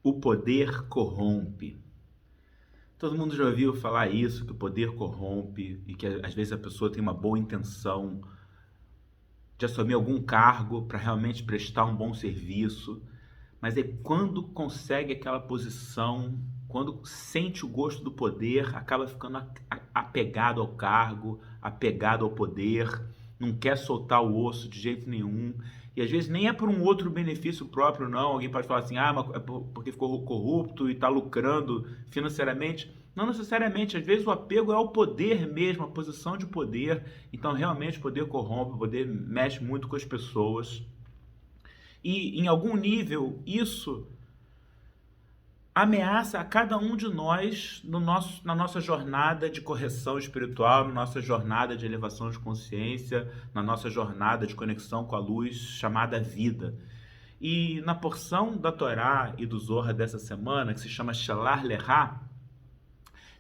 O poder corrompe. Todo mundo já ouviu falar isso, que o poder corrompe e que às vezes a pessoa tem uma boa intenção de assumir algum cargo para realmente prestar um bom serviço, mas é quando consegue aquela posição, quando sente o gosto do poder, acaba ficando apegado ao cargo, apegado ao poder, não quer soltar o osso de jeito nenhum. E às vezes nem é por um outro benefício próprio, não. Alguém pode falar assim, mas é porque ficou corrupto e está lucrando financeiramente. Não necessariamente, às vezes o apego é ao poder mesmo, a posição de poder. Então realmente o poder corrompe, o poder mexe muito com as pessoas. E em algum nível isso ameaça a cada um de nós na nossa jornada de correção espiritual, na nossa jornada de elevação de consciência, na nossa jornada de conexão com a luz chamada vida. E na porção da Torá e do Zohar dessa semana, que se chama Shelah Lehá,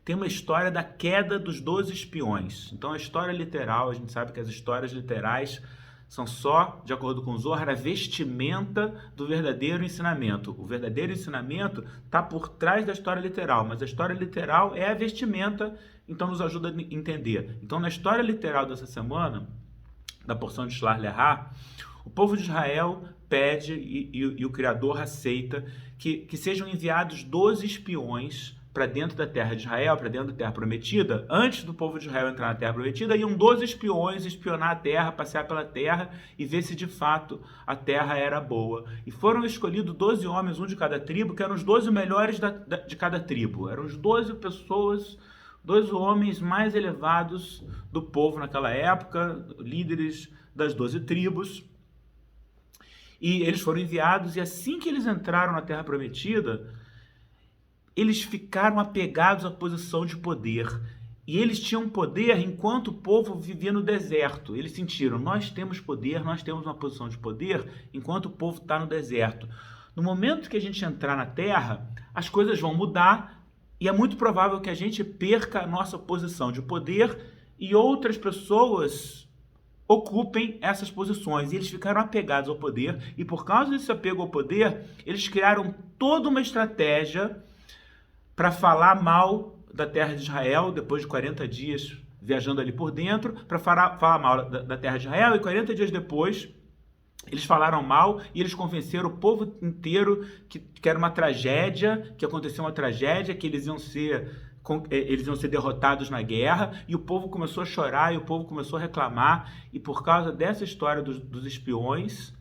tem uma história da queda dos 12 espiões. Então a história literal, a gente sabe que as histórias literais são só, de acordo com o Zohar, a vestimenta do verdadeiro ensinamento. O verdadeiro ensinamento está por trás da história literal, mas a história literal é a vestimenta, então nos ajuda a entender. Então, na história literal dessa semana, da porção de Shelah Lehá, o povo de Israel pede e o Criador aceita que sejam enviados 12 espiões para dentro da terra de Israel, para dentro da terra prometida. Antes do povo de Israel entrar na terra prometida, iam 12 espiões espionar a terra, passear pela terra e ver se de fato a terra era boa. E foram escolhidos 12 homens, um de cada tribo, que eram os 12 melhores de cada tribo. Eram os 12 pessoas, 12 homens mais elevados do povo naquela época, líderes das 12 tribos. E eles foram enviados, e assim que eles entraram na terra prometida, eles ficaram apegados à posição de poder. E eles tinham poder enquanto o povo vivia no deserto. Eles sentiram, nós temos poder, nós temos uma posição de poder enquanto o povo está no deserto. No momento que a gente entrar na terra, as coisas vão mudar e é muito provável que a gente perca a nossa posição de poder e outras pessoas ocupem essas posições. E eles ficaram apegados ao poder, e por causa desse apego ao poder, eles criaram toda uma estratégia para falar mal da terra de Israel, depois de 40 dias viajando ali por dentro, para falar mal da terra de Israel, e 40 dias depois, eles falaram mal e eles convenceram o povo inteiro que era uma tragédia, que aconteceu uma tragédia, que eles iam ser derrotados na guerra, e o povo começou a chorar, e o povo começou a reclamar, e por causa dessa história dos espiões,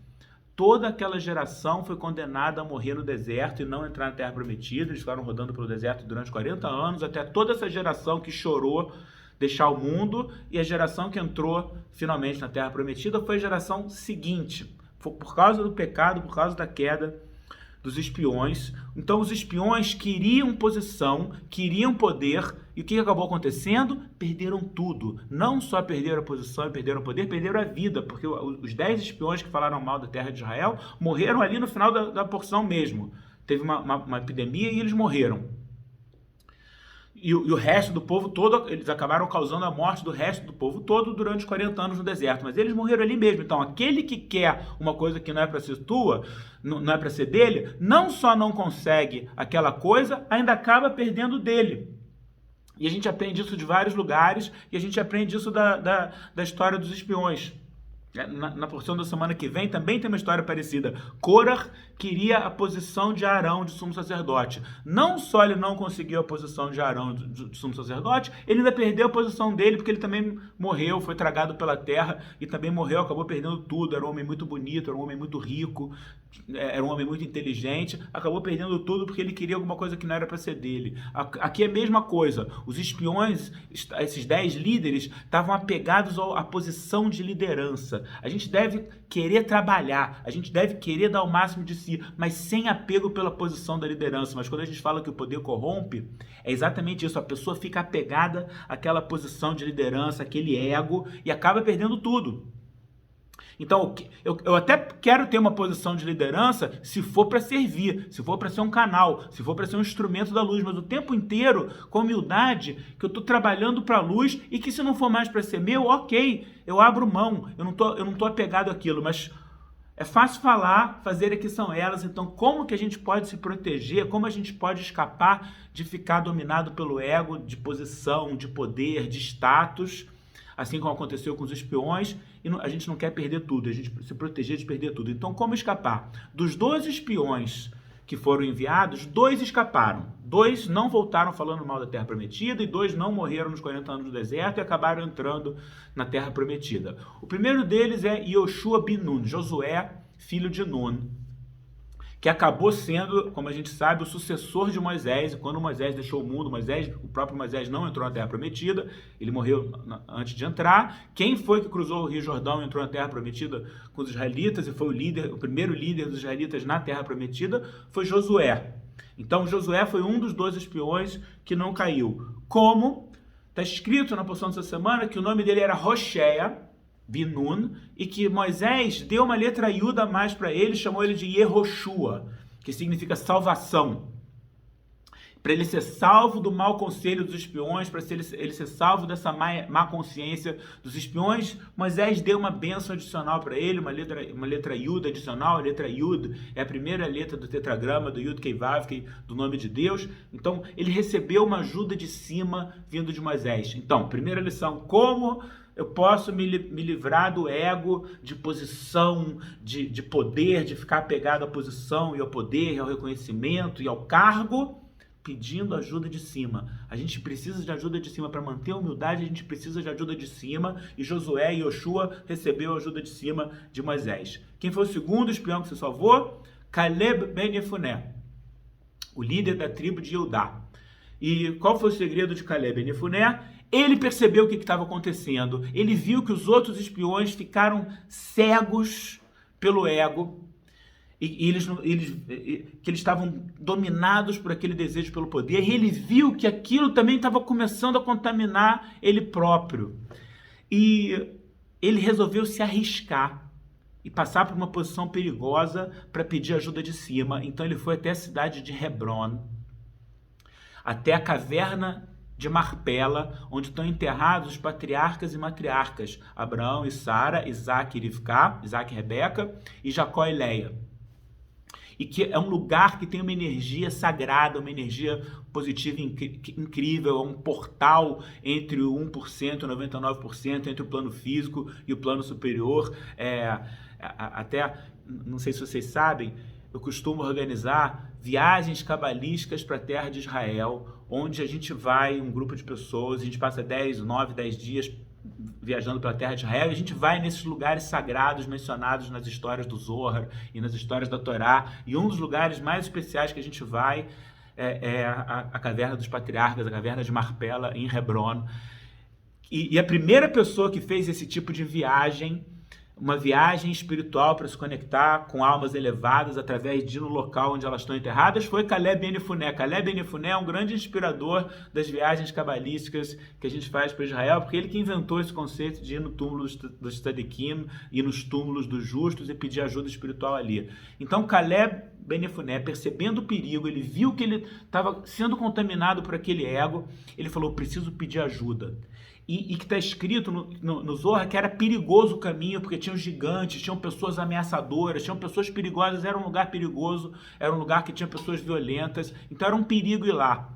toda aquela geração foi condenada a morrer no deserto e não entrar na Terra Prometida. Eles ficaram rodando pelo deserto durante 40 anos, até toda essa geração que chorou deixar o mundo, e a geração que entrou finalmente na Terra Prometida foi a geração seguinte. Foi por causa do pecado, por causa da queda dos espiões. Então os espiões queriam posição, queriam poder, e o que acabou acontecendo? Perderam tudo. Não só perderam a posição e perderam o poder, perderam a vida, porque os 10 espiões que falaram mal da terra de Israel morreram ali no final da porção mesmo. Teve uma epidemia e eles morreram. E o resto do povo todo, eles acabaram causando a morte do resto do povo todo durante 40 anos no deserto. Mas eles morreram ali mesmo. Então, aquele que quer uma coisa que não é para ser tua, não é para ser dele, não só não consegue aquela coisa, ainda acaba perdendo dele. E a gente aprende isso de vários lugares, e a gente aprende isso da história dos espiões. Na porção da semana que vem também tem uma história parecida. Korah queria a posição de Arão, de sumo sacerdote. Não só ele não conseguiu a posição de Arão, de sumo sacerdote, ele ainda perdeu a posição dele, porque ele também morreu, foi tragado pela terra e também morreu, acabou perdendo tudo. Era um homem muito bonito, era um homem muito rico, era um homem muito inteligente, acabou perdendo tudo porque ele queria alguma coisa que não era para ser dele. Aqui é a mesma coisa. Os espiões, esses 10 líderes, estavam apegados à posição de liderança. A gente deve querer trabalhar, a gente deve querer dar o máximo de si, mas sem apego pela posição da liderança. Mas quando a gente fala que o poder corrompe, é exatamente isso. A pessoa fica apegada àquela posição de liderança, aquele ego, e acaba perdendo tudo. Então, eu até quero ter uma posição de liderança se for para servir, se for para ser um canal, se for para ser um instrumento da luz, mas o tempo inteiro, com humildade, que eu estou trabalhando para a luz, e que se não for mais para ser meu, ok, eu abro mão, eu não tô apegado àquilo, mas É fácil falar, fazer aqui são elas. Então, como que a gente pode se proteger? Como a gente pode escapar de ficar dominado pelo ego, de posição, de poder, de status, assim como aconteceu com os espiões, e a gente não quer perder tudo, a gente se proteger de perder tudo. Então, como escapar? Dos 12 espiões que foram enviados, 2 escaparam. 2 não voltaram falando mal da Terra Prometida e 2 não morreram nos 40 anos do deserto e acabaram entrando na Terra Prometida. O primeiro deles é Yoshua bin Nun, Josué, filho de Nun, que acabou sendo, como a gente sabe, o sucessor de Moisés. E quando Moisés deixou o mundo, o próprio Moisés não entrou na Terra Prometida, ele morreu antes de entrar. Quem foi que cruzou o Rio Jordão e entrou na Terra Prometida com os israelitas e foi o primeiro líder dos israelitas na Terra Prometida? Foi Josué. Então Josué foi um dos 12 espiões que não caiu. Como está escrito na porção dessa semana que o nome dele era Hoshea bin Nun, e que Moisés deu uma letra Yud a mais para ele, chamou ele de Yehoshua, que significa salvação. Para ele ser salvo do mau conselho dos espiões, para ele ser salvo dessa má consciência dos espiões, Moisés deu uma bênção adicional para ele, uma letra Yud adicional. A letra Yud é a primeira letra do tetragrama, do Yud Kei Vav Kei, do nome de Deus. Então, ele recebeu uma ajuda de cima vindo de Moisés. Então, primeira lição, como eu posso me livrar do ego, de posição, de poder, de ficar apegado à posição e ao poder, ao reconhecimento e ao cargo, pedindo ajuda de cima. A gente precisa de ajuda de cima para manter a humildade, a gente precisa de ajuda de cima, e Josué e Yoshua recebeu ajuda de cima de Moisés. Quem foi o segundo espião que se salvou? Caleb ben Yefuné, o líder da tribo de Judá. E qual foi o segredo de Caleb ben Yefuné? Ele percebeu o que estava acontecendo. Ele viu que os outros espiões ficaram cegos pelo ego e que eles estavam dominados por aquele desejo pelo poder. E ele viu que aquilo também estava começando a contaminar ele próprio. E ele resolveu se arriscar e passar por uma posição perigosa para pedir ajuda de cima. Então ele foi até a cidade de Hebron, até a caverna de Marpela, onde estão enterrados os patriarcas e matriarcas, Abraão e Sara, Isaac e Rivká, Isaac e Rebeca, e Jacó e Leia. E que é um lugar que tem uma energia sagrada, uma energia positiva incrível, é um portal entre o 1% e o 99%, entre o plano físico e o plano superior. Até, não sei se vocês sabem, eu costumo organizar viagens cabalísticas para a terra de Israel, onde a gente vai, um grupo de pessoas, a gente passa 9, 10 dias viajando pela terra de Israel, e a gente vai nesses lugares sagrados mencionados nas histórias do Zohar e nas histórias da Torá, e um dos lugares mais especiais que a gente vai é a caverna dos patriarcas, a caverna de Marpela, em Hebron. E a primeira pessoa que fez esse tipo de viagem, uma viagem espiritual para se conectar com almas elevadas através de ir no local onde elas estão enterradas, foi Caleb ben Yefuné. Caleb ben Yefuné é um grande inspirador das viagens cabalísticas que a gente faz para Israel, porque ele que inventou esse conceito de ir no túmulo dos tzadikim, ir nos túmulos dos justos e pedir ajuda espiritual ali. Então Caleb ben Yefuné, percebendo o perigo, ele viu que ele estava sendo contaminado por aquele ego, ele falou, preciso pedir ajuda. E que está escrito no Zohar que era perigoso o caminho, porque tinham gigantes, tinham pessoas ameaçadoras, tinham pessoas perigosas, era um lugar perigoso, era um lugar que tinha pessoas violentas, então era um perigo ir lá.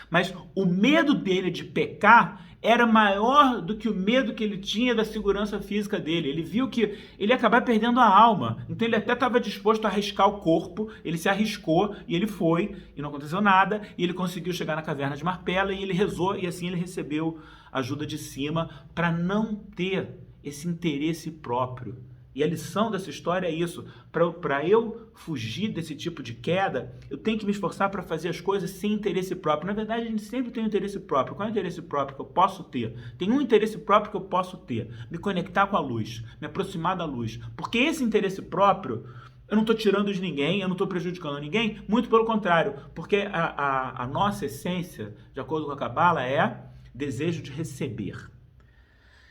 Mas o medo dele de pecar era maior do que o medo que ele tinha da segurança física dele. Ele viu que ele ia acabar perdendo a alma. Então ele até estava disposto a arriscar o corpo, ele se arriscou e ele foi, e não aconteceu nada, e ele conseguiu chegar na caverna de Marpela e ele rezou, e assim ele recebeu ajuda de cima para não ter esse interesse próprio. E a lição dessa história é isso. Para eu fugir desse tipo de queda, eu tenho que me esforçar para fazer as coisas sem interesse próprio. Na verdade, a gente sempre tem um interesse próprio. Qual é o interesse próprio que eu posso ter? Tem um interesse próprio que eu posso ter. Me conectar com a luz, me aproximar da luz. Porque esse interesse próprio, eu não estou tirando de ninguém, eu não estou prejudicando ninguém. Muito pelo contrário. Porque a nossa essência, de acordo com a Cabala, é desejo de receber.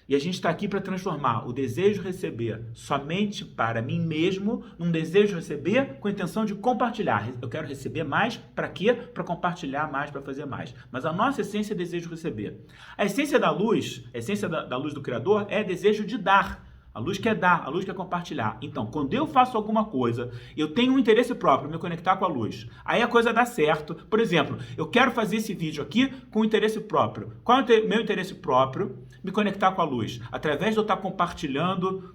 E a gente está aqui para transformar o desejo de receber somente para mim mesmo num desejo de receber com a intenção de compartilhar. Eu quero receber mais, para quê? Para compartilhar mais, para fazer mais. Mas a nossa essência é desejo de receber. A essência da luz, a essência da luz do Criador é desejo de dar. A luz quer dar, a luz quer compartilhar. Então, quando eu faço alguma coisa, eu tenho um interesse próprio, me conectar com a luz. Aí a coisa dá certo. Por exemplo, eu quero fazer esse vídeo aqui com interesse próprio. Qual é o meu interesse próprio? Me conectar com a luz. Através de eu estar compartilhando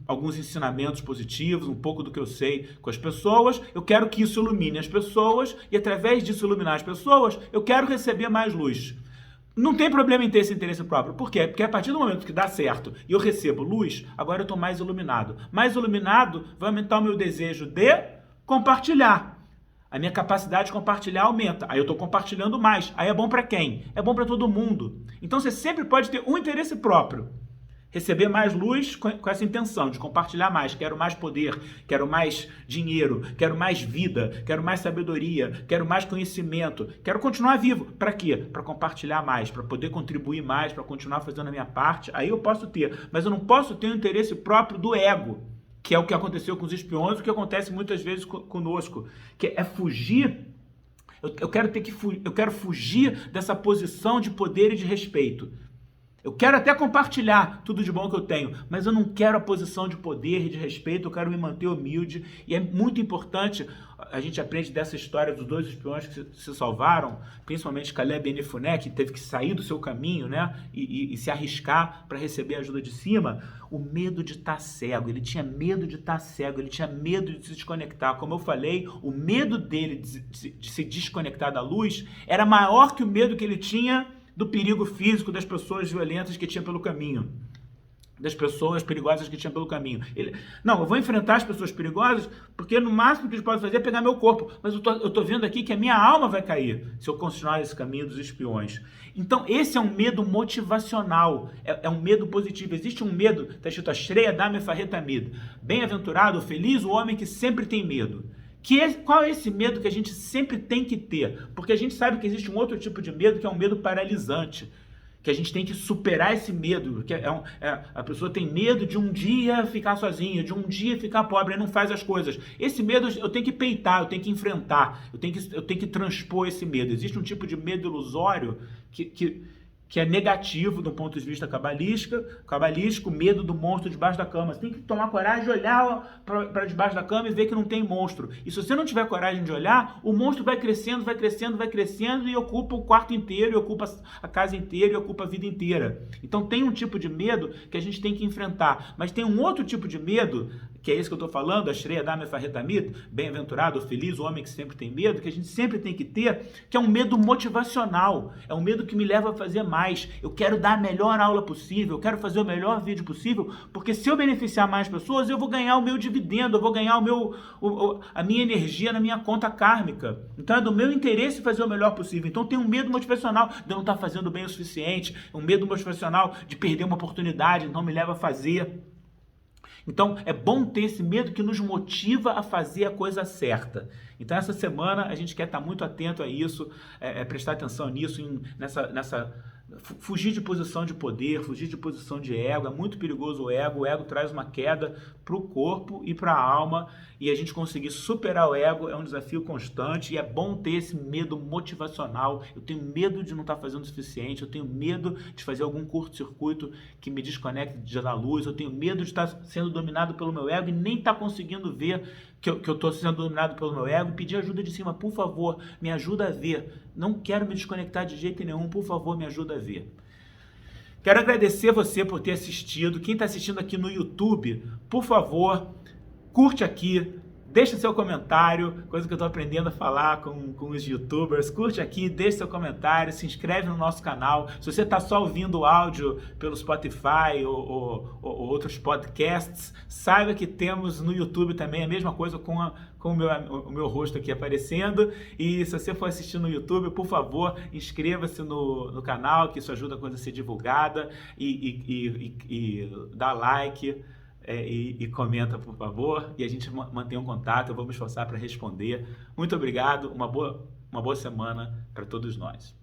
alguns ensinamentos positivos, um pouco do que eu sei com as pessoas, eu quero que isso ilumine as pessoas e através disso iluminar as pessoas, eu quero receber mais luz. Não tem problema em ter esse interesse próprio. Por quê? Porque a partir do momento que dá certo e eu recebo luz, agora eu estou mais iluminado. Mais iluminado vai aumentar o meu desejo de compartilhar. A minha capacidade de compartilhar aumenta. Aí eu estou compartilhando mais. Aí é bom para quem? É bom para todo mundo. Então você sempre pode ter um interesse próprio. Receber mais luz com essa intenção de compartilhar mais. Quero mais poder, quero mais dinheiro, quero mais vida, quero mais sabedoria, quero mais conhecimento, quero continuar vivo. Para quê? Para compartilhar mais, para poder contribuir mais, para continuar fazendo a minha parte. Aí eu posso ter, mas eu não posso ter o interesse próprio do ego, que é o que aconteceu com os espiões, o que acontece muitas vezes conosco, que é fugir. Eu quero fugir dessa posição de poder e de respeito. Eu quero até compartilhar tudo de bom que eu tenho, mas eu não quero a posição de poder e de respeito, eu quero me manter humilde. E é muito importante, a gente aprende dessa história dos dois espiões que se salvaram, principalmente Caleb e Nefuné, que teve que sair do seu caminho, né, e se arriscar para receber a ajuda de cima. O medo de estar cego, ele tinha medo de estar cego, ele tinha medo de se desconectar. Como eu falei, o medo dele de se desconectar da luz era maior que o medo que ele tinha do perigo físico das pessoas violentas que tinha pelo caminho, das pessoas perigosas que tinha pelo caminho. Não, eu vou enfrentar as pessoas perigosas porque no máximo que eles podem fazer é pegar meu corpo, mas eu tô vendo aqui que a minha alma vai cair se eu continuar esse caminho dos espiões. Então esse é um medo motivacional, é um medo positivo. Existe um medo, está escrito Ashrei Adam Mefaret Tamid, bem-aventurado, feliz o homem que sempre tem medo. Qual é esse medo que a gente sempre tem que ter? Porque a gente sabe que existe um outro tipo de medo, que é um medo paralisante, que a gente tem que superar esse medo, que a pessoa tem medo de um dia ficar sozinha, de um dia ficar pobre e não faz as coisas. Esse medo eu tenho que peitar, eu tenho que enfrentar, eu tenho que transpor esse medo. Existe um tipo de medo ilusório que é negativo do ponto de vista cabalístico, medo do monstro debaixo da cama. Você tem que tomar coragem de olhar para debaixo da cama e ver que não tem monstro. E se você não tiver coragem de olhar, o monstro vai crescendo, vai crescendo, vai crescendo e ocupa o quarto inteiro, e ocupa a casa inteira, e ocupa a vida inteira. Então tem um tipo de medo que a gente tem que enfrentar. Mas tem um outro tipo de medo, que é esse que eu estou falando, Ashrei Adam Mefaret Tamid, bem-aventurado, feliz o homem que sempre tem medo, que a gente sempre tem que ter, que é um medo motivacional. É um medo que me leva a fazer mais. Eu quero dar a melhor aula possível, eu quero fazer o melhor vídeo possível, porque se eu beneficiar mais pessoas, eu vou ganhar o meu dividendo, eu vou ganhar a minha energia na minha conta kármica. Então é do meu interesse fazer o melhor possível. Então tem um medo motivacional de eu não estar fazendo bem o suficiente, um medo motivacional de perder uma oportunidade, então me leva a fazer. Então é bom ter esse medo que nos motiva a fazer a coisa certa. Então essa semana a gente quer estar muito atento a isso, prestar atenção nisso, fugir de posição de poder, fugir de posição de ego. É muito perigoso o ego traz uma queda para o corpo e para a alma, e a gente conseguir superar o ego é um desafio constante, e é bom ter esse medo motivacional. Eu tenho medo de não estar fazendo o suficiente, eu tenho medo de fazer algum curto-circuito que me desconecte da luz, eu tenho medo de estar sendo dominado pelo meu ego e nem estar conseguindo ver que eu estou sendo dominado pelo meu ego, e pedir ajuda de cima. Por favor, me ajuda a ver. Não quero me desconectar de jeito nenhum, por favor, me ajuda a ver. Quero agradecer você por ter assistido. Quem está assistindo aqui no YouTube, por favor, curte aqui, deixa seu comentário, coisa que eu estou aprendendo a falar com os youtubers. Curte aqui, deixa seu comentário, se inscreve no nosso canal. Se você está só ouvindo o áudio pelo Spotify ou outros podcasts, saiba que temos no YouTube também a mesma coisa com o meu rosto aqui aparecendo. E se você for assistir no YouTube, por favor, inscreva-se no canal, que isso ajuda a coisa a ser divulgada, e dá like. E comenta, por favor, e a gente mantém um contato. Eu vou me esforçar para responder. Muito obrigado, uma boa semana para todos nós.